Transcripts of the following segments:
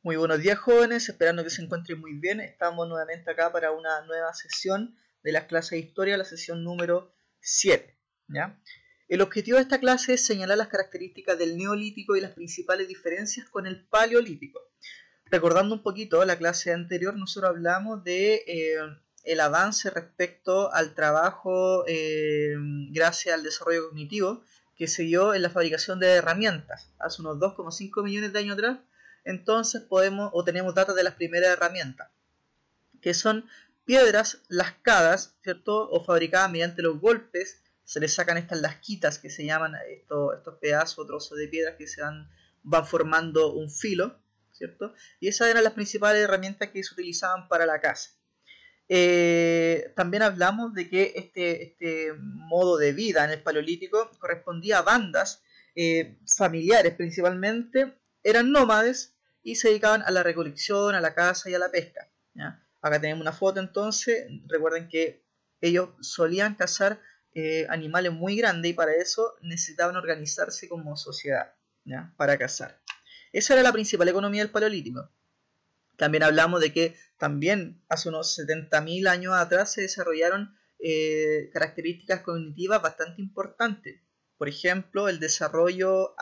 Muy buenos días, jóvenes, esperando que se encuentren muy bien. Estamos nuevamente acá para una nueva sesión de las clases de historia, la sesión número 7, ¿ya? El objetivo de esta clase es señalar las características del Neolítico y las principales diferencias con el Paleolítico. Recordando un poquito la clase anterior, nosotros hablamos de el avance respecto al trabajo gracias al desarrollo cognitivo que se dio en la fabricación de herramientas hace unos 2,5 millones de años atrás. Entonces tenemos datos de las primeras herramientas, que son piedras lascadas, ¿cierto? O fabricadas mediante los golpes. Se les sacan estas lasquitas que se llaman estos pedazos o trozos de piedras que van formando un filo, ¿cierto? Y esas eran las principales herramientas que se utilizaban para la caza. También hablamos de que este modo de vida en el Paleolítico correspondía a bandas familiares principalmente. Eran nómades y se dedicaban a la recolección, a la caza y a la pesca, ¿ya? Acá tenemos una foto entonces. Recuerden que ellos solían cazar animales muy grandes y para eso necesitaban organizarse como sociedad, ¿ya? Para cazar. Esa era la principal economía del Paleolítico. También hablamos de que también hace unos 70.000 años atrás se desarrollaron características cognitivas bastante importantes. Por ejemplo, el desarrollo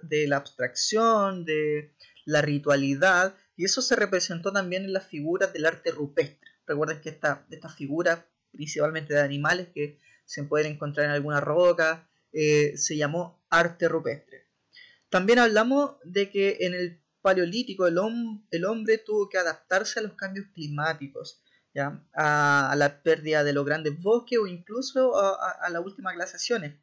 de la abstracción, de la ritualidad, y eso se representó también en las figuras del arte rupestre. Recuerden que estas figuras, principalmente de animales que se pueden encontrar en alguna roca, se llamó arte rupestre. También hablamos de que en el Paleolítico el hombre tuvo que adaptarse a los cambios climáticos, ¿ya? A la pérdida de los grandes bosques o incluso a las últimas glaciaciones.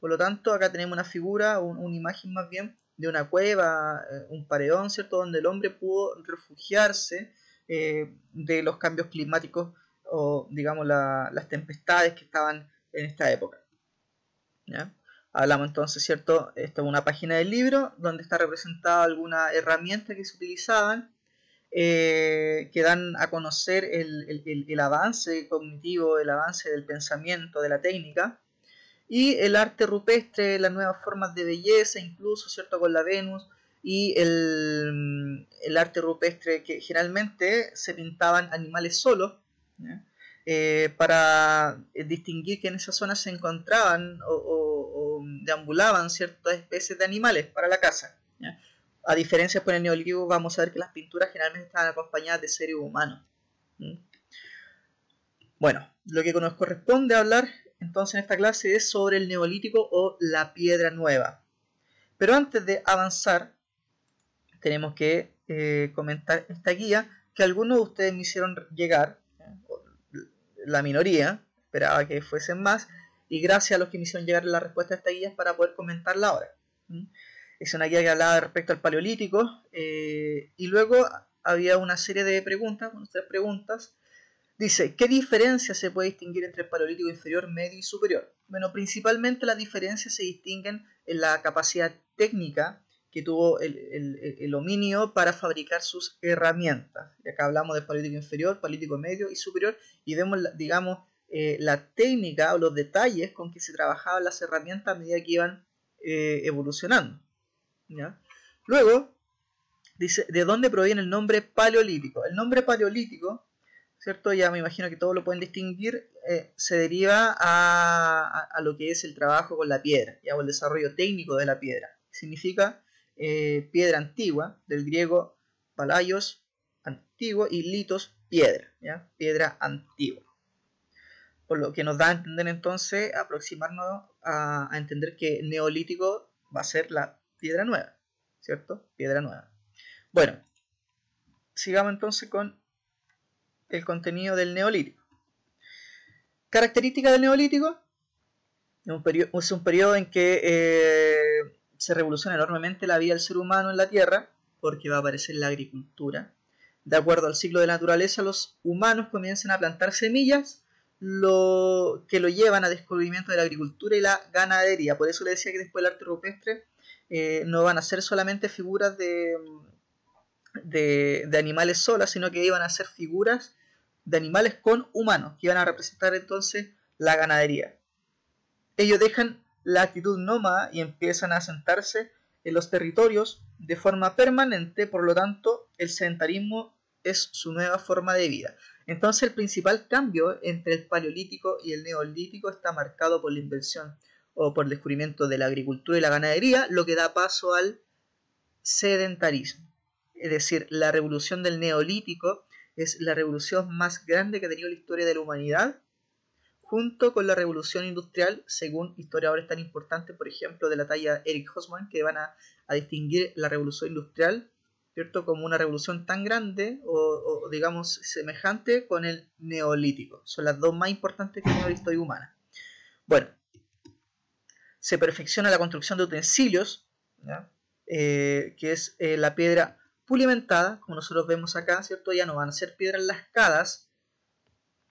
Por lo tanto, acá tenemos una figura, una imagen más bien, de una cueva, un paredón, ¿cierto? Donde el hombre pudo refugiarse de los cambios climáticos o, digamos, las tempestades que estaban en esta época, ¿ya? Hablamos entonces, ¿cierto? Esta es una página del libro donde está representada alguna herramienta que se utilizaban, que dan a conocer el avance cognitivo, el avance del pensamiento, de la técnica. Y el arte rupestre, las nuevas formas de belleza, incluso, ¿cierto? Con la Venus. Y el arte rupestre, que generalmente se pintaban animales solos, ¿ya? Para distinguir que en esa zona se encontraban o deambulaban ciertas especies de animales para la caza, ¿ya? A diferencia con el Neolítico, vamos a ver que las pinturas generalmente estaban acompañadas de seres humanos. Bueno, lo que nos corresponde hablar entonces en esta clase es sobre el Neolítico o la piedra nueva. Pero antes de avanzar, tenemos que comentar esta guía que algunos de ustedes me hicieron llegar, la minoría, esperaba que fuesen más, y gracias a los que me hicieron llegar la respuesta a esta guía para poder comentarla ahora. Es una guía que hablaba respecto al Paleolítico, y luego había una serie de preguntas, 3 preguntas. Dice, ¿qué diferencia se puede distinguir entre el Paleolítico inferior, medio y superior? Bueno, principalmente las diferencias se distinguen en la capacidad técnica que tuvo el hominio para fabricar sus herramientas. Y acá hablamos del Paleolítico inferior, Paleolítico medio y superior, y vemos, digamos, la técnica o los detalles con que se trabajaban las herramientas a medida que iban evolucionando, ¿ya? Luego, dice, ¿de dónde proviene el nombre Paleolítico? El nombre Paleolítico, ¿cierto? Ya me imagino que todos lo pueden distinguir, se deriva a lo que es el trabajo con la piedra, ¿ya? O el desarrollo técnico de la piedra. Significa piedra antigua, del griego palaios, antiguo, y litos, piedra, ¿ya? Piedra antigua. Por lo que nos da a entender entonces, aproximarnos a entender que Neolítico va a ser la piedra nueva, ¿cierto? Piedra nueva. Bueno, sigamos entonces con el contenido del Neolítico. Características del Neolítico: es un periodo en que se revoluciona enormemente la vida del ser humano en la Tierra, porque va a aparecer la agricultura. De acuerdo al ciclo de la naturaleza, los humanos comienzan a plantar semillas, que lo llevan a descubrimiento de la agricultura y la ganadería. Por eso le decía que después el arte rupestre no van a ser solamente figuras de animales solas, sino que iban a ser figuras de animales con humanos, que iban a representar entonces la ganadería. Ellos dejan la actitud nómada y empiezan a asentarse en los territorios de forma permanente, por lo tanto, el sedentarismo es su nueva forma de vida. Entonces, el principal cambio entre el paleolítico y el neolítico está marcado por la invención o por el descubrimiento de la agricultura y la ganadería, lo que da paso al sedentarismo. Es decir, la revolución del neolítico es la revolución más grande que ha tenido la historia de la humanidad, junto con la revolución industrial, según historiadores tan importantes, por ejemplo, de la talla Eric Hobsbawm, que van a distinguir la revolución industrial, ¿cierto?, como una revolución tan grande o digamos semejante con el neolítico. Son las dos más importantes que tiene la historia humana. Bueno, se perfecciona la construcción de utensilios, ¿ya? Que es la piedra pulimentada, como nosotros vemos acá, ¿cierto? Ya no van a ser piedras lascadas,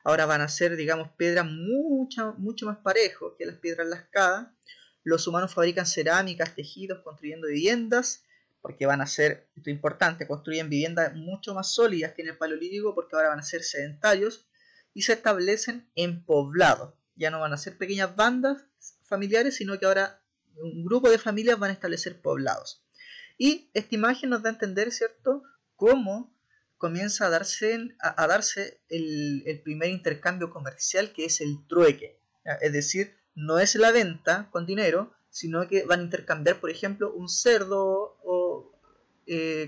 ahora van a ser, digamos, piedras mucho más parejos que las piedras lascadas. Los humanos fabrican cerámicas, tejidos, construyendo viviendas, porque van a ser, esto es importante, construyen viviendas mucho más sólidas que en el paleolítico, porque ahora van a ser sedentarios, y se establecen en poblados. Ya no van a ser pequeñas bandas familiares, sino que ahora un grupo de familias van a establecer poblados. Y esta imagen nos da a entender, ¿cierto?, cómo comienza a darse el primer intercambio comercial, que es el trueque. Es decir, no es la venta con dinero, sino que van a intercambiar, por ejemplo, un cerdo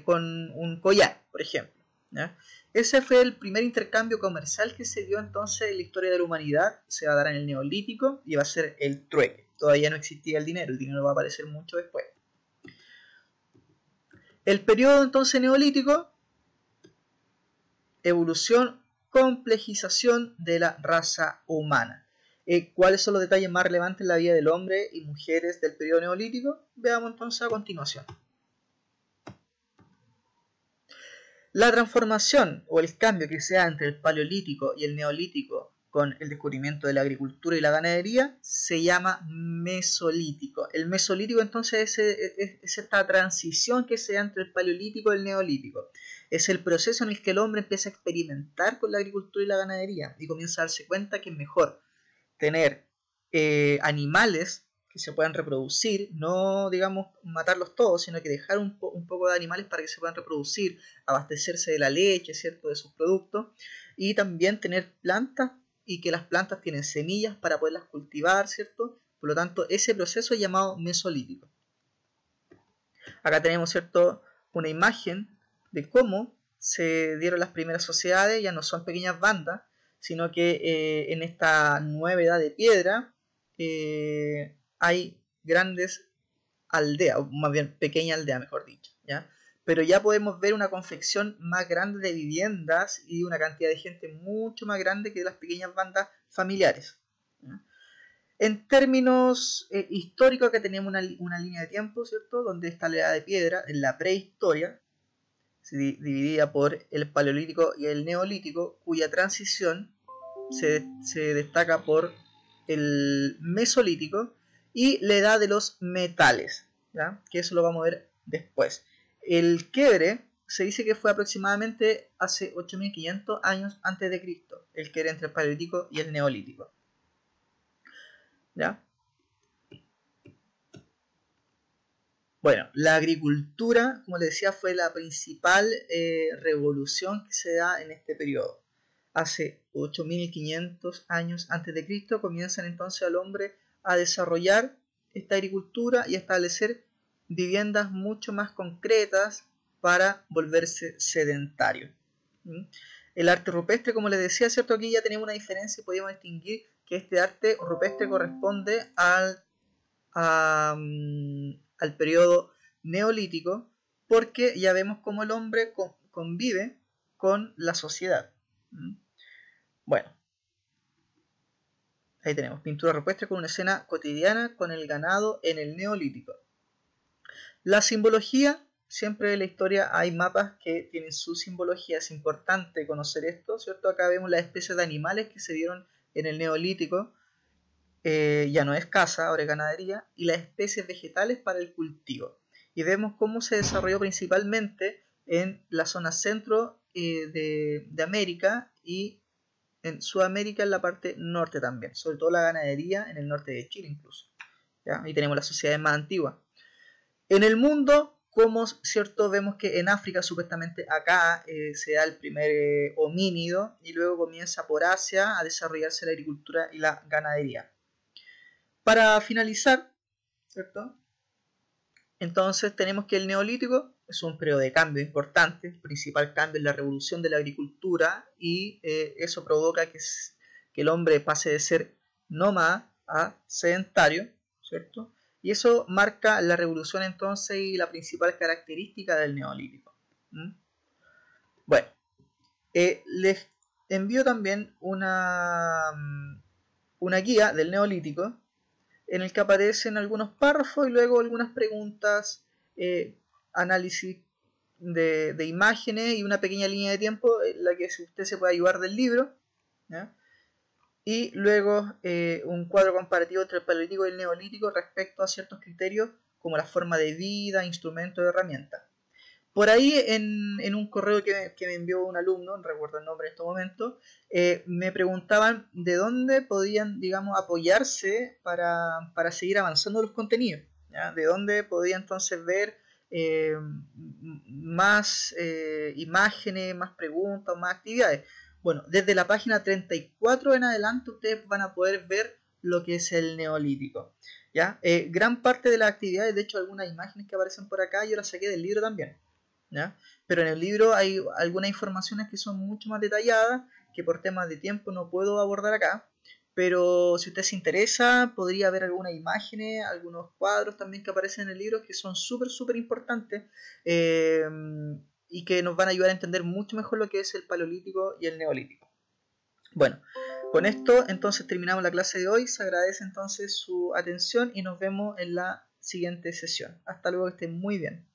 con un collar, por ejemplo, ¿ya? Ese fue el primer intercambio comercial que se dio entonces en la historia de la humanidad. Se va a dar en el neolítico y va a ser el trueque. Todavía no existía el dinero va a aparecer mucho después. El periodo entonces neolítico, evolución, complejización de la raza humana. ¿Cuáles son los detalles más relevantes en la vida del hombre y mujeres del periodo neolítico? Veamos entonces a continuación. La transformación o el cambio que se da entre el paleolítico y el neolítico con el descubrimiento de la agricultura y la ganadería se llama mesolítico. El mesolítico entonces es esta transición que se da entre el paleolítico y el neolítico. Es el proceso en el que el hombre empieza a experimentar con la agricultura y la ganadería y comienza a darse cuenta que es mejor tener animales que se puedan reproducir, no digamos matarlos todos, sino que dejar un poco de animales para que se puedan reproducir, abastecerse de la leche, ¿cierto?, de sus productos, y también tener plantas y que las plantas tienen semillas para poderlas cultivar, ¿cierto? Por lo tanto, ese proceso es llamado mesolítico. Acá tenemos, ¿cierto?, una imagen de cómo se dieron las primeras sociedades. Ya no son pequeñas bandas, sino que en esta nueva edad de piedra hay grandes aldeas, o más bien pequeña aldea, mejor dicho, ¿ya? Pero ya podemos ver una confección más grande de viviendas y una cantidad de gente mucho más grande que las pequeñas bandas familiares, ¿ya? En términos históricos, acá tenemos una línea de tiempo, ¿cierto?, donde está la edad de piedra, en la prehistoria, dividida por el paleolítico y el neolítico, cuya transición se destaca por el mesolítico y la edad de los metales, ¿ya?, que eso lo vamos a ver después. El quiebre se dice que fue aproximadamente hace 8500 años antes de Cristo, el quiebre entre el paleolítico y el neolítico, ¿ya? Bueno, la agricultura, como les decía, fue la principal revolución que se da en este periodo. Hace 8500 años antes de Cristo comienzan entonces al hombre a desarrollar esta agricultura y a establecer viviendas mucho más concretas para volverse sedentario. El arte rupestre, como les decía, ¿cierto? Aquí ya tenemos una diferencia y podemos distinguir que este arte rupestre corresponde al periodo neolítico, porque ya vemos cómo el hombre convive con la sociedad. Bueno, ahí tenemos pintura rupestre con una escena cotidiana con el ganado en el neolítico. La simbología, siempre en la historia hay mapas que tienen su simbología, es importante conocer esto, ¿cierto? Acá vemos las especies de animales que se dieron en el neolítico. Ya no es caza, ahora es ganadería, y las especies vegetales para el cultivo. Y vemos cómo se desarrolló principalmente en la zona centro de América y en Sudamérica, en la parte norte también, sobre todo la ganadería en el norte de Chile incluso, ¿ya? Ahí tenemos las sociedades más antiguas. En el mundo cómo, ¿cierto? Vemos que en África, supuestamente acá, se da el primer homínido y luego comienza por Asia a desarrollarse la agricultura y la ganadería. Para finalizar, ¿cierto? Entonces tenemos que el Neolítico es un periodo de cambio importante, el principal cambio es la revolución de la agricultura y eso provoca que el hombre pase de ser nómada a sedentario, ¿cierto? Y eso marca la revolución entonces y la principal característica del Neolítico. Bueno, les envío también una guía del Neolítico en el que aparecen algunos párrafos y luego algunas preguntas, análisis de imágenes y una pequeña línea de tiempo en la que usted se puede ayudar del libro, ¿ya? Y luego un cuadro comparativo entre el Paleolítico y el Neolítico respecto a ciertos criterios como la forma de vida, instrumentos y herramientas. Por ahí en un correo que me envió un alumno, no recuerdo el nombre en este momento, me preguntaban de dónde podían, digamos, apoyarse para seguir avanzando los contenidos, ¿ya? De dónde podía entonces ver más imágenes, más preguntas, más actividades. Bueno, desde la página 34 en adelante ustedes van a poder ver lo que es el Neolítico, ¿ya? Gran parte de las actividades, de hecho algunas imágenes que aparecen por acá, yo las saqué del libro también, ¿ya? Pero en el libro hay algunas informaciones que son mucho más detalladas, que por temas de tiempo no puedo abordar acá, pero si usted se interesa, podría ver algunas imágenes, algunos cuadros también que aparecen en el libro que son súper importantes, y que nos van a ayudar a entender mucho mejor lo que es el Paleolítico y el Neolítico. Bueno, con esto entonces terminamos la clase de hoy. Se agradece entonces su atención y nos vemos en la siguiente sesión. Hasta luego, que estén muy bien.